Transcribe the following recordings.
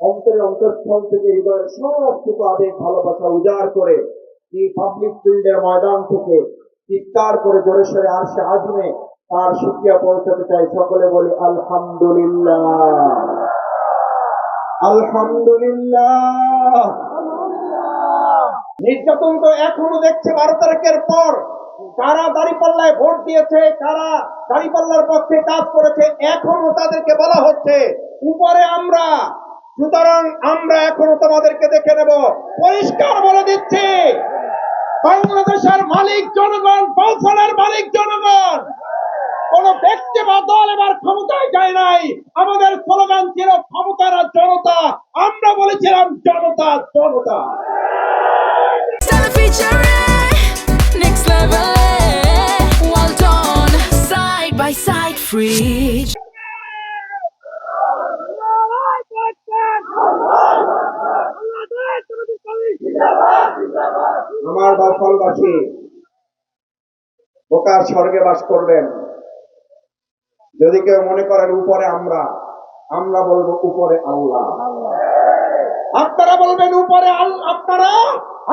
অন্তরের অন্তঃস্থল থেকে হৃদয়ের সমস্ত আবেগ ভালোবাসা উজাড় করে এই পাবলিক ফিল্ডের ময়দান থেকে চিৎকার করে জোরে সরে আসে আজমে তার শুকরিয়া পৌঁছাতে চাই। সকলে বলি আলহামদুলিল্লাহ, আলহামদুলিল্লাহ। নির্যাতন তো এখনো দেখছে 12 তারিখের পর। কারা দাঁড়িপাল্লায় ভোট দিয়েছে, কারা দাঁড়িপাল্লার পক্ষে কাজ করেছে, এখনো তাদেরকে বলা হচ্ছে উপরে আমরা। সুতরাং আমরা এখনো তোমাদেরকে দেখে নেব। পরিষ্কার বলে দিচ্ছি, বাংলাদেশের মালিক জনগণ, বাউফলের মালিক জনগণ। কোন ব্যক্তি বা দল এবার ক্ষমতায় যায় নাই। আমাদের স্লোগান ছিল ক্ষমতার জনতা। আমরা বলেছিলাম জনতা জনতা। Next level, well done, side by side, free. আমার বাউফলবাসী বোকার স্বর্গে বাস করবেন। যদি কেউ মনে করেন উপরে আমরা বলবো উপরে আল্লাহ। আপনারা বলবেন উপরে আপনারা,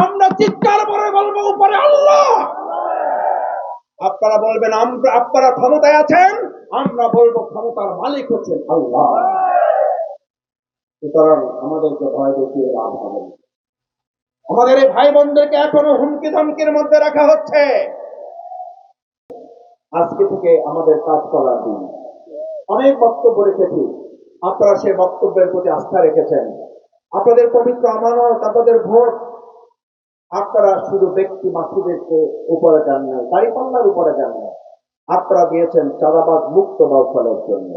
আমরা চিৎকার করে বলবো উপরে আল্লাহ। আপনারা বলবেন আপনারা ক্ষমতায় আছেন, আমরা বলবো ক্ষমতার মালিক হচ্ছেন আল্লাহ। সুতরাং আমাদেরকে ভয় দেখিয়ে লাভ হবে না। আমাদের এই ভাই বোনদেরকে এখনো হুমকি ধমকির মধ্যে রাখা হচ্ছে। আজকে থেকে আমাদের কাজ করার দিন। অনেক বক্তব্য রেখেছি, আপনারা সেই বক্তব্যের প্রতি আস্থা রেখেছেন। আপনাদের পবিত্র আমানত, আপনাদের ভোট আপনারা শুধু ব্যক্তি মাসুদেরকে উপরে যান নাই, দাঁড়িপাল্লার উপরে যান নাই, আপনারা দিয়েছেন চাঁদাবাজ মুক্ত বাউফলের জন্য।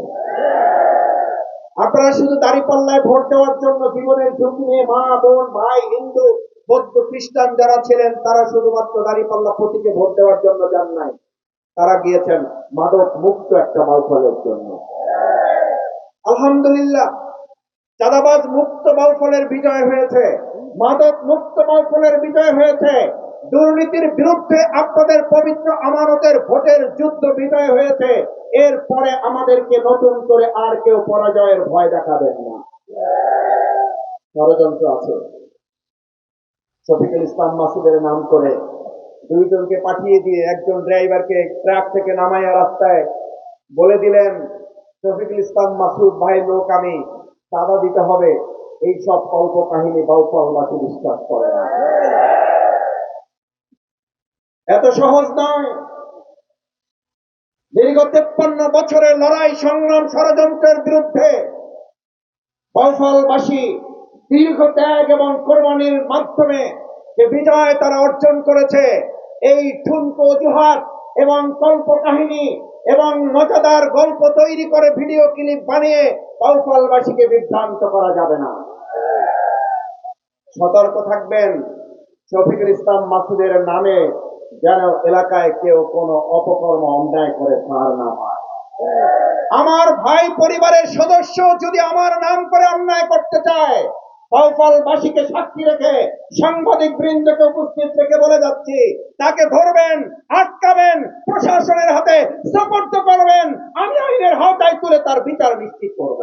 আপনারা শুধু দাঁড়িপাল্লায় ভোট দেওয়ার জন্য জীবনের ঝুঁকি নিয়ে মা বোন ভাই হিন্দু বৌদ্ধ খ্রিস্টান যারা ছিলেন তারা শুধুমাত্র দাঁড়িপাল্লা প্রতীকে ভোট দেওয়ার জন্য যান নাই, তারা গিয়েছেন মাদক মুক্ত একটা বাউফলের জন্য। আলহামদুলিল্লাহ, চাঁদাবাজ মুক্ত বাউফলের বিজয় হয়েছে, মাদক মুক্ত বাউফলের বিজয় হয়েছে, দুর্নীতির বিরুদ্ধে আপনাদের পবিত্র আমানতের ভোটের যুদ্ধ বিজয় হয়েছে। এরপরে আমাদেরকে নতুন করে আর কেউ পরাজয়ের ভয় দেখাবেন না। ষড়যন্ত্র আছে। শফিকুল ইসলাম মাসুদের নাম করে দুইজনকে পাঠিয়ে দিয়ে একজন ড্রাইভারকে ট্রাক থেকে নামাইয়া রাস্তায় বলে দিলেন, শফিকুল ইসলাম মাসুদ ভাই লোক আমি, চাঁদা দিতে হবে। এই সব কল্প কাহিনী বাউফলবাসী বিশ্বাস করে না। এত সহজ নয়। দীর্ঘ 53 বছরের লড়াই সংগ্রাম ষড়যন্ত্রের বিরুদ্ধে বাউফলবাসী দীর্ঘ ত্যাগ এবং কোরবানির মাধ্যমে যে বিজয় তারা অর্জন করেছে, এই ঠুনকো অজুহাত এবং কল্প কাহিনী এবং মজাদার গল্প তৈরি করে ভিডিও ক্লিপ বানিয়ে বাউফলবাসীকে বিভ্রান্ত করা যাবে না। সতর্ক থাকবেন, শফিকুল ইসলাম মাসুদের নামে যেন এলাকায় কেউ কোনো অপকর্ম অন্যায় করে ছাড় না পায়। আমার ভাই পরিবারের সদস্য যদি আমার নাম করে অন্যায় করতে চায়, বাউফলবাসীকে সাক্ষী রেখে সাংবাদিক বৃন্দকে উপস্থিত রেখে বলে যাচ্ছি, তাকে ধরবেন, আটকাবেন, প্রশাসনের হাতে সোপর্দ করবেন, আমি আইনের আওতায় তুলে তার বিচার নিশ্চিত করব।